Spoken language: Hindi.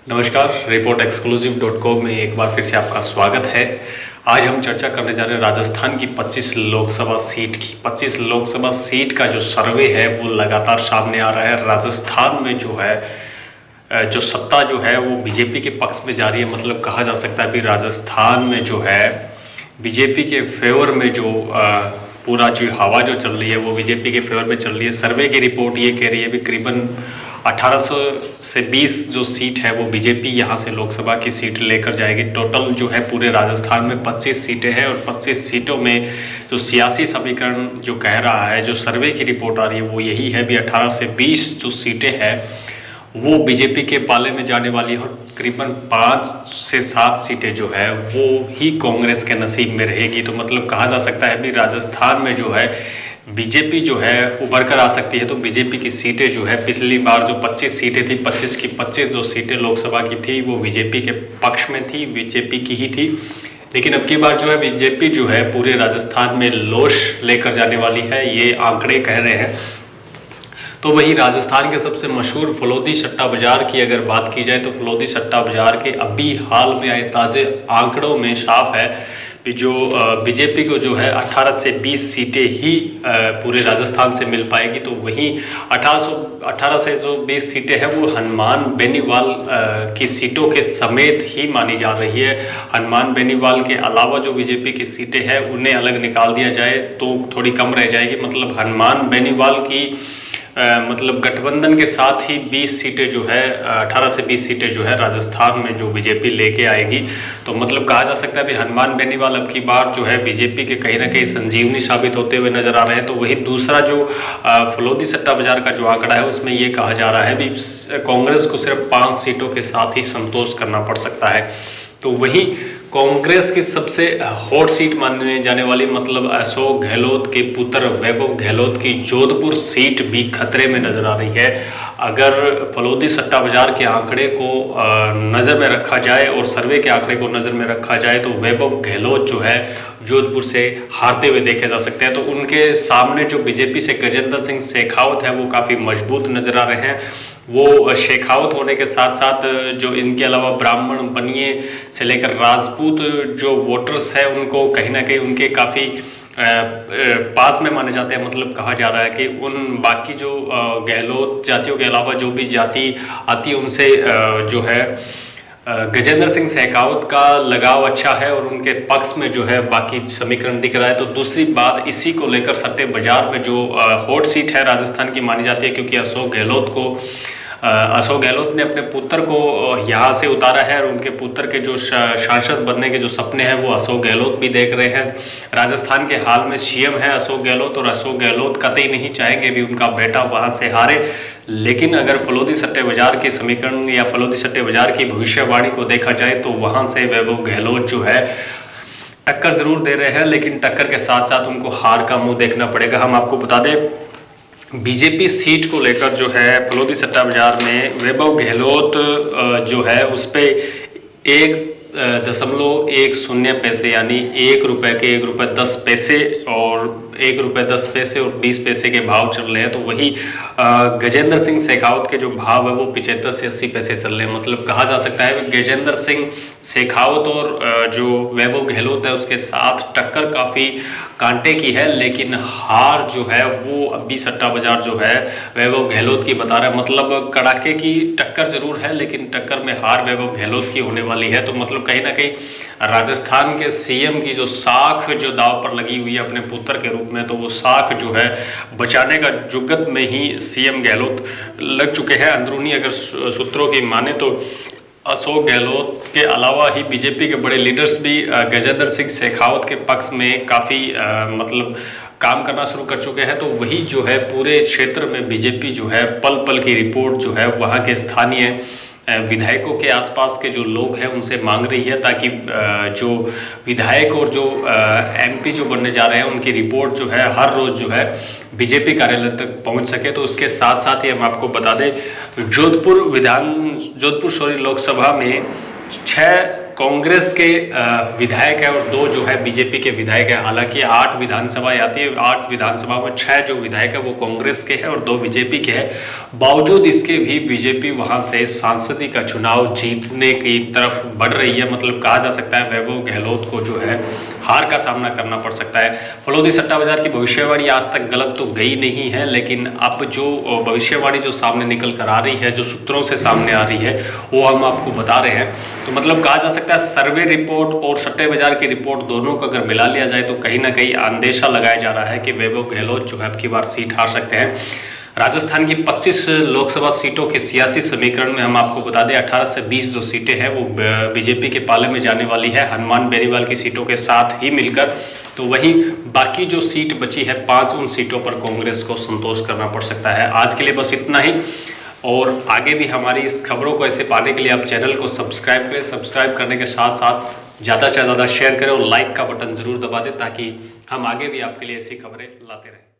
नमस्कार, reportexclusive.com में एक बार फिर से आपका स्वागत है। आज हम चर्चा करने जा रहे हैं राजस्थान की 25 लोकसभा सीट की। 25 लोकसभा सीट का जो सर्वे है वो लगातार सामने आ रहा है। राजस्थान में जो है जो सत्ता जो है वो बीजेपी के पक्ष में जा रही है। मतलब कहा जा सकता है कि राजस्थान में जो है बीजेपी के फेवर में जो पूरा जो हवा जो चल रही है वो बीजेपी के फेवर में चल रही है। सर्वे की रिपोर्ट ये कह रही है कि करीबन 1800 से 20 जो सीट है वो बीजेपी यहाँ से लोकसभा की सीट लेकर जाएगी। टोटल जो है पूरे राजस्थान में 25 सीटें हैं और 25 सीटों में जो सियासी समीकरण जो कह रहा है, जो सर्वे की रिपोर्ट आ रही है वो यही है भी 18 से 20 जो सीटें हैं वो बीजेपी के पाले में जाने वाली है और करीबन 5 से 7 सीटें जो है वो ही कांग्रेस के नसीब में रहेगी। तो मतलब कहा जा सकता है भी राजस्थान में जो है बीजेपी जो है उभर कर आ सकती है। तो बीजेपी की सीटें जो है पिछली बार जो 25 सीटें थी, 25 की 25 जो सीटें लोकसभा की थी वो बीजेपी के पक्ष में थी, बीजेपी की ही थी। लेकिन अब की बार जो है बीजेपी जो है पूरे राजस्थान में लोश लेकर जाने वाली है, ये आंकड़े कह रहे हैं। तो वही राजस्थान के सबसे मशहूर फलोदी सट्टा बाजार की अगर बात की जाए तो फलोदी सट्टा बाजार के अभी हाल में आए ताज़े आंकड़ों में साफ है कि जो बीजेपी को जो है 18 से 20 सीटें ही पूरे राजस्थान से मिल पाएगी। तो वहीं 18 से जो 20 सीटें हैं वो हनुमान बेनीवाल की सीटों के समेत ही मानी जा रही है। हनुमान बेनीवाल के अलावा जो बीजेपी की सीटें हैं उन्हें अलग निकाल दिया जाए तो थोड़ी कम रह जाएगी। मतलब हनुमान बेनीवाल की मतलब गठबंधन के साथ ही 20 सीटें जो है 18 से 20 सीटें जो है राजस्थान में जो बीजेपी लेके आएगी। तो मतलब कहा जा सकता है कि हनुमान बेनीवाल अब की बार जो है बीजेपी के कहीं ना कहीं संजीवनी साबित होते हुए नजर आ रहे हैं। तो वही दूसरा जो फलोदी सट्टा बाजार का जो आंकड़ा है उसमें ये कहा जा रहा है कि कांग्रेस को सिर्फ 5 सीटों के साथ ही संतोष करना पड़ सकता है। तो वही कांग्रेस की सबसे हॉट सीट मानने जाने वाली मतलब अशोक गहलोत के पुत्र वैभव गहलोत की जोधपुर सीट भी खतरे में नजर आ रही है। अगर फलोदी सट्टा बाजार के आंकड़े को नज़र में रखा जाए और सर्वे के आंकड़े को नज़र में रखा जाए तो वैभव गहलोत जो है जोधपुर से हारते हुए देखे जा सकते हैं। तो उनके सामने जो बीजेपी से गजेंद्र सिंह शेखावत है वो काफ़ी मजबूत नजर आ रहे हैं। वो शेखावत होने के साथ साथ जो इनके अलावा ब्राह्मण बनिए से लेकर राजपूत जो वोटर्स हैं उनको कहीं ना कहीं उनके काफ़ी पास में माने जाते हैं। मतलब कहा जा रहा है कि उन बाकी जो गहलोत जातियों के अलावा जो भी जाति आती है उनसे जो है गजेंद्र सिंह शेखावत का लगाव अच्छा है और उनके पक्ष में जो है बाकी समीकरण दिख रहा है। तो दूसरी बात इसी को लेकर सट्टे बाजार में जो हॉट सीट है राजस्थान की मानी जाती है क्योंकि अशोक गहलोत ने अपने पुत्र को यहाँ से उतारा है और उनके पुत्र के जो सांसद बनने के जो सपने हैं वो अशोक गहलोत भी देख रहे हैं। राजस्थान के हाल में सीएम है अशोक गहलोत और अशोक गहलोत कतई नहीं चाहेंगे भी उनका बेटा वहां से हारे। लेकिन अगर फलोदी सट्टे बाजार के समीकरण या फलोदी सट्टे बाजार की भविष्यवाणी को देखा जाए तो वहां से वैभव गहलोत जो है टक्कर जरूर दे रहे हैं, लेकिन टक्कर के साथ साथ उनको हार का मुंह देखना पड़ेगा। हम आपको बता दें बीजेपी सीट को लेकर जो है फलोदी सट्टा बाजार में वैभव गहलोत जो है उस पे 1.10 यानी ₹1 के ₹1.10 और ₹1.10 और 20 पैसे के भाव चल रहे हैं। तो वही गजेंद्र सिंह शेखावत के जो भाव है वो 75 से 80 पैसे चल रहे हैं। मतलब कहा जा सकता है कि गजेंद्र सिंह शेखावत और जो वैभव गहलोत है उसके साथ टक्कर काफ़ी कांटे की है, लेकिन हार जो है वो अभी सट्टा बाजार जो है वैभव गहलोत की बता रहा है। मतलब कड़ाके की टक्कर जरूर है लेकिन टक्कर में हार वैभव गहलोत की होने वाली है। तो मतलब कहीं ना कहीं राजस्थान के सीएम की जो साख जो दाव पर लगी हुई है अपने पुत्र के रूप में, तो वो साख जो है बचाने का जुगत में ही सीएम गहलोत लग चुके हैं। अंदरूनी अगर सूत्रों की माने तो अशोक गहलोत के अलावा ही बीजेपी के बड़े लीडर्स भी गजेंद्र सिंह शेखावत के पक्ष में काफ़ी मतलब काम करना शुरू कर चुके हैं। तो वही जो है पूरे क्षेत्र में बीजेपी जो है पल पल की रिपोर्ट जो है वहाँ के स्थानीय विधायकों के आसपास के जो लोग हैं उनसे मांग रही है ताकि जो विधायक और जो एमपी जो बनने जा रहे हैं उनकी रिपोर्ट जो है हर रोज जो है बीजेपी कार्यालय तक पहुंच सके। तो उसके साथ साथ ही हम आपको बता दें जोधपुर लोकसभा में 6 कांग्रेस के विधायक है और 2 जो है बीजेपी के विधायक है। हालांकि 8 विधानसभा आती है, 8 विधानसभा में 6 जो विधायक है वो कांग्रेस के हैं और 2 बीजेपी के हैं। बावजूद इसके भी बीजेपी वहां से सांसदी का चुनाव जीतने की तरफ बढ़ रही है। मतलब कहा जा सकता है वैभव गहलोत को जो है हार का सामना करना पड़ सकता है। फलोदी सट्टा बाजार की भविष्यवाणी आज तक गलत तो गई नहीं है, लेकिन अब जो भविष्यवाणी जो सामने निकल कर आ रही है, जो सूत्रों से सामने आ रही है, वो हम आपको बता रहे हैं। तो मतलब कहा जा सकता है सर्वे रिपोर्ट और सट्टे बाजार की रिपोर्ट दोनों को अगर मिला लिया जाए तो कहीं ना कहीं अंदेशा लगाया जा रहा है कि वैभव गहलोत जो है अब की बार सीट हार सकते हैं। राजस्थान की 25 लोकसभा सीटों के सियासी समीकरण में हम आपको बता दें 18 से 20 जो सीटें हैं वो बीजेपी के पाले में जाने वाली है, हनुमान बेनीवाल की सीटों के साथ ही मिलकर। तो वहीं बाकी जो सीट बची है 5, उन सीटों पर कांग्रेस को संतोष करना पड़ सकता है। आज के लिए बस इतना ही, और आगे भी हमारी इस खबरों को ऐसे पाने के लिए आप चैनल को सब्सक्राइब करें। सब्सक्राइब करने के साथ साथ ज़्यादा से ज़्यादा शेयर करें और लाइक का बटन ज़रूर दबा दें ताकि हम आगे भी आपके लिए ऐसी खबरें लाते रहें।